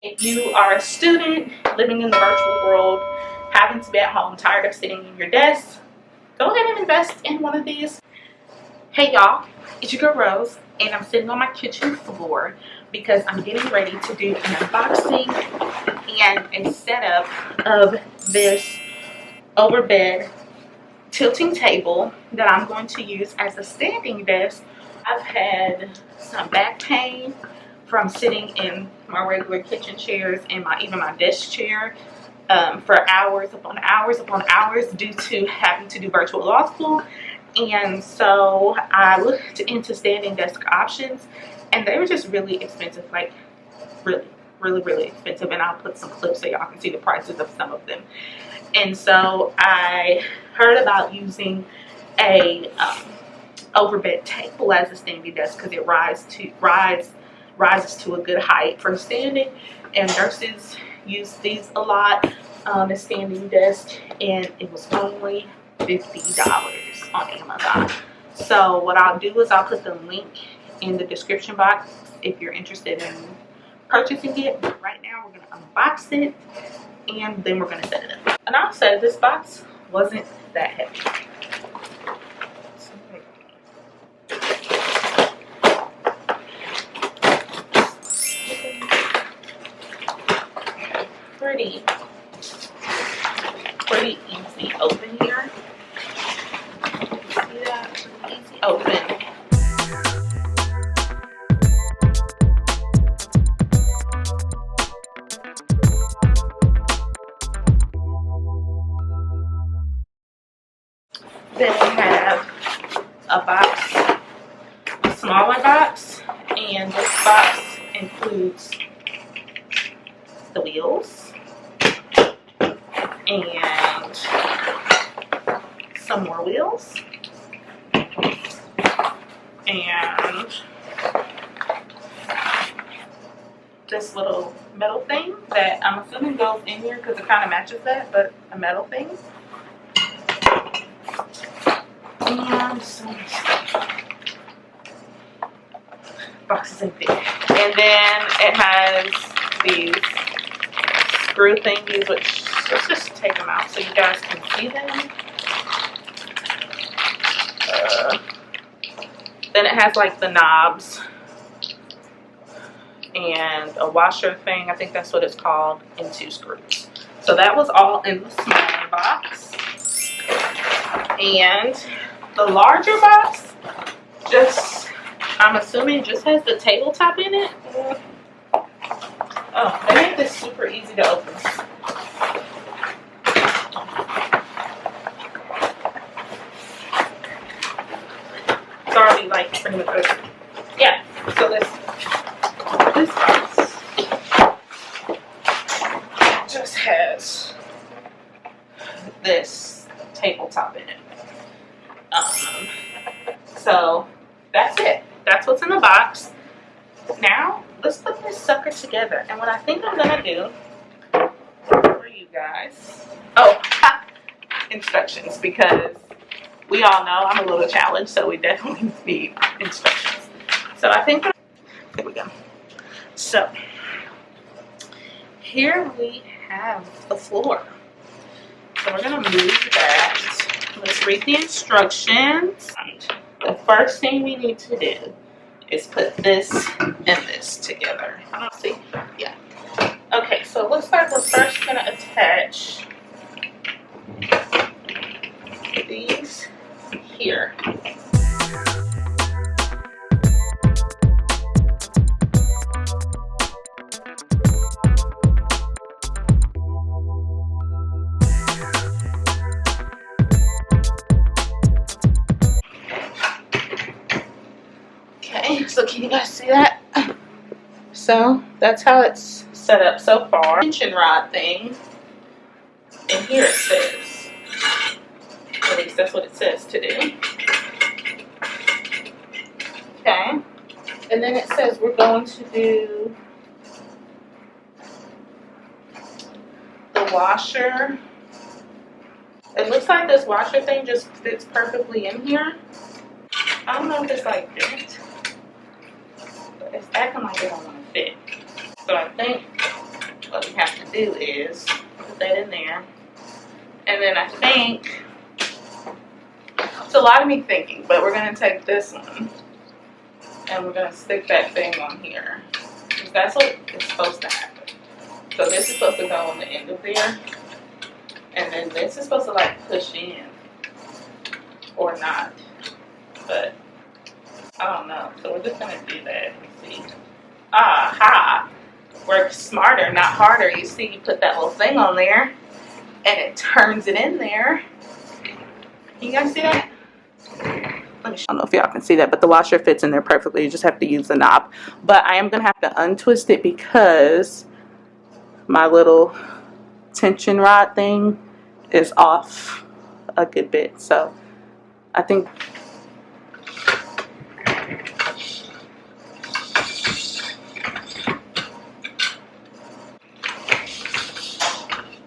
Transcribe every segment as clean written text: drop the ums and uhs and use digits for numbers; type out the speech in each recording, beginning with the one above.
If you are a student living in the virtual world, having to be at home, tired of sitting in your desk, go ahead and invest in one of these. Hey y'all, it's your girl Rose, and I'm sitting on my kitchen floor because I'm getting ready to do an unboxing and a setup of this overbed tilting table that I'm going to use as a standing desk. I've had some back pain from sitting in my regular kitchen chairs and even my desk chair for hours upon hours due to having to do virtual law school. And so I looked into standing desk options, and they were just really expensive, like really expensive. And I'll put some clips so y'all can see the prices of some of them. And so I heard about using a overbed table as a standing desk because it rises to a good height for standing, and nurses use these a lot as standing desk, and it was only $50 on Amazon. So what I'll do is I'll put the link in the description box if you're interested in purchasing it. But right now we're going to unbox it, and then we're going to set it up. And I'll say this box wasn't that heavy. Pretty easy open here. See that? Pretty easy open. Then we have a box, a smaller box, and this box includes the wheels and some more wheels and this little metal thing that I'm assuming goes in here because it kind of matches that, but a metal thing. And some box is empty. And then it has these screw thingies, which let's just take them out so you guys can see them. Then it has like the knobs and a washer thing, I think that's what it's called, and 2 screws. So that was all in the smaller box. And the larger box just, I'm assuming, just has the tabletop in it. Oh, they made this super easy to open. It's already like pretty much open. Yeah, so this box just has this tabletop in it. So that's it. That's what's in the box. Now let's put this sucker together. And what I think I'm gonna do for you guys, instructions, because we all know I'm a little challenged, so we definitely need instructions. So I think here we go. So here we have the floor. So we're gonna move that. Let's read the instructions. The first thing we need to do is put this and this together. I don't see. Yeah. Okay, so it looks like we're first going to attach these here. So can you guys see that? So that's how it's set up so far. Tension rod thing, and here it says, at least that's what it says to do. Okay, and then it says we're going to do the washer. It looks like this washer thing just fits perfectly in here. I don't know if it's like bent. It's acting like it don't want to fit. So I think do is put that in there. And then I think, it's a lot of me thinking, but we're going to take this one and we're going to stick that thing on here. Because that's what is supposed to happen. So this is supposed to go on the end of there. And then this is supposed to like push in. Or not. But I don't know. So we're just going to do that. Let me see. Aha! Work smarter, not harder. You see, you put that little thing on there. And it turns it in there. Can you guys see that? I don't know if y'all can see that, but the washer fits in there perfectly. You just have to use the knob. But I am going to have to untwist it because my little tension rod thing is off a good bit. So I think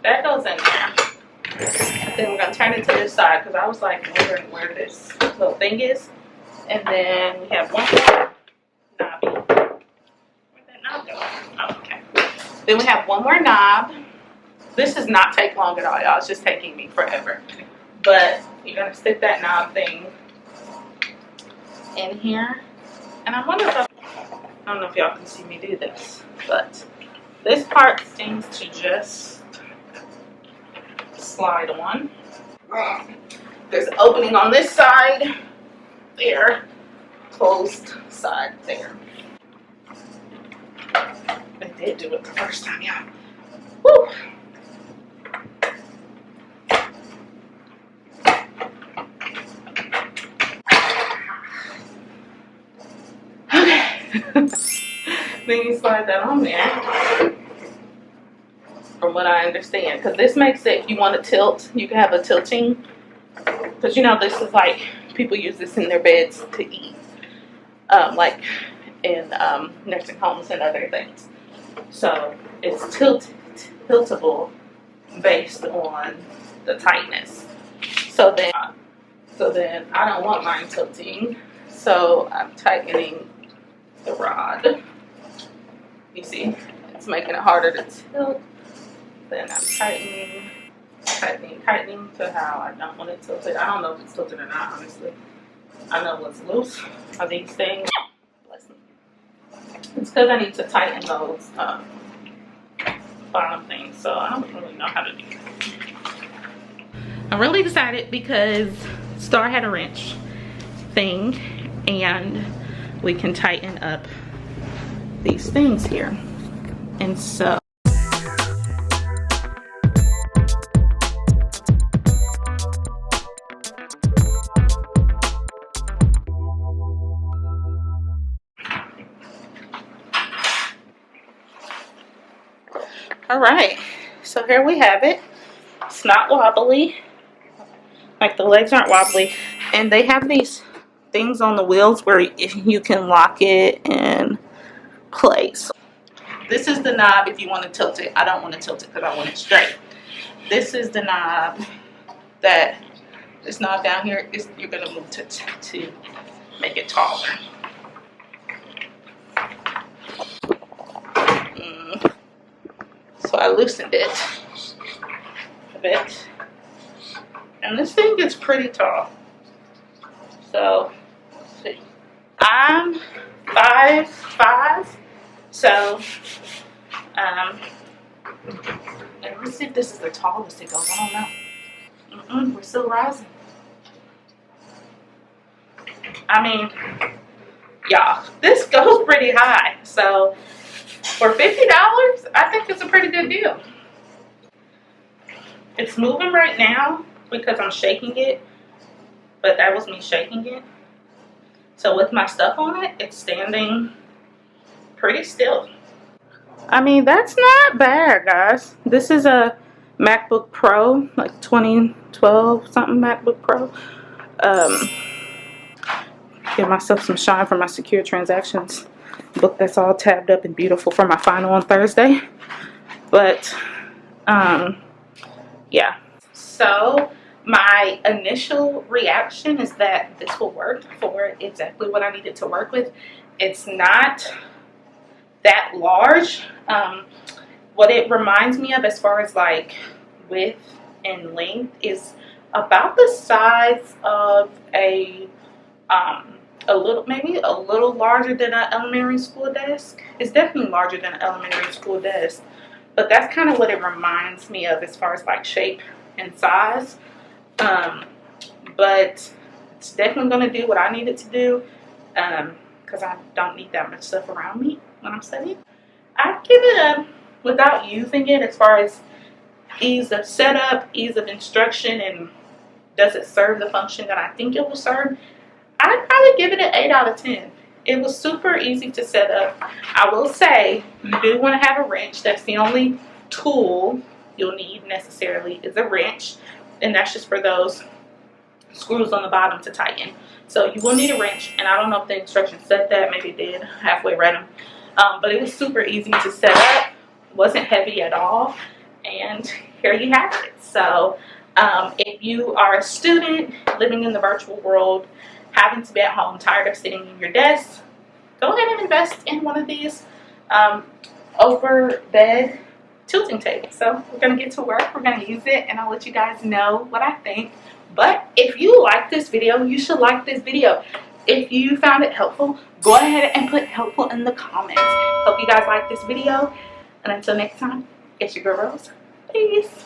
that goes in there. Then we're going to turn it to this side because I was like wondering where this little thing is. And then we have one more knobby. Where'd that knob go? Oh, okay. Then we have one more knob. This does not take long at all, y'all. It's just taking me forever. But you're going to stick that knob thing in here. And I wonder if I don't know if y'all can see me do this. But this part seems to just slide on. There's an opening on this side. There. Closed side there. I did do it the first time, yeah. Woo! Okay. Then you slide that on there. From what I understand, because this makes it, if you want to tilt, you can have a tilting, because you know this is like people use this in their beds to eat, like in nursing homes and other things. So it's tiltable based on the tightness. So then I don't want mine tilting, so I'm tightening the rod. You see, it's making it harder to tilt. Then I'm tightening to how I don't want it tilted. I don't know if it's tilted or not, honestly. I know what's loose are these things. Bless me. It's because I need to tighten those bottom things, so I don't really know how to do that. I'm really excited because Star had a wrench thing, and we can tighten up these things here. And so all right, so here we have it. It's not wobbly, like the legs aren't wobbly, and they have these things on the wheels where you can lock it in place. This is the knob if you want to tilt it. I don't want to tilt it because I want it straight. This is the knob that, this knob down here, is you're going to move to make it taller. So I loosened it a bit. And this thing gets pretty tall. So, let's see. I'm 5'5", so, and let's see if this is the tallest it goes. I don't know. We're still rising. I mean, y'all, this goes pretty high. So, for $50, I think it's a pretty good deal. It's moving right now because I'm shaking it, but that was me shaking it. So with my stuff on it, it's standing pretty still. I mean, that's not bad, guys. This is a MacBook Pro, like 2012 something MacBook Pro. Give myself some shine for my secure transactions book that's all tabbed up and beautiful for my final on Thursday. But yeah, so my initial reaction is that this will work for exactly what I needed to work with. It's not that large. what it reminds me of as far as like width and length is about the size of a little, maybe a little larger than an elementary school desk. It's definitely larger than an elementary school desk, but that's kind of what it reminds me of as far as like shape and size. But it's definitely going to do what I need it to do, because I don't need that much stuff around me when I'm studying. I'd give it a, without using it, as far as ease of setup, ease of instruction, and does it serve the function that I think it will serve, I'd probably give it an 8 out of 10. It was super easy to set up. I will say, you do want to have a wrench. That's the only tool you'll need necessarily is a wrench, and that's just for those screws on the bottom to tighten. So you will need a wrench, and I don't know if the instructions said that. Maybe it did. Halfway read them. But it was super easy to set up. Wasn't heavy at all. And here you have it. So if you are a student living in the virtual world, having to be at home, tired of sitting in your desk, go ahead and invest in one of these over bed tilting tables. So we're going to get to work. We're going to use it, and I'll let you guys know what I think. But if you like this video, you should like this video. If you found it helpful, go ahead and put helpful in the comments. Hope you guys like this video. And until next time, it's your girl Rose. Peace.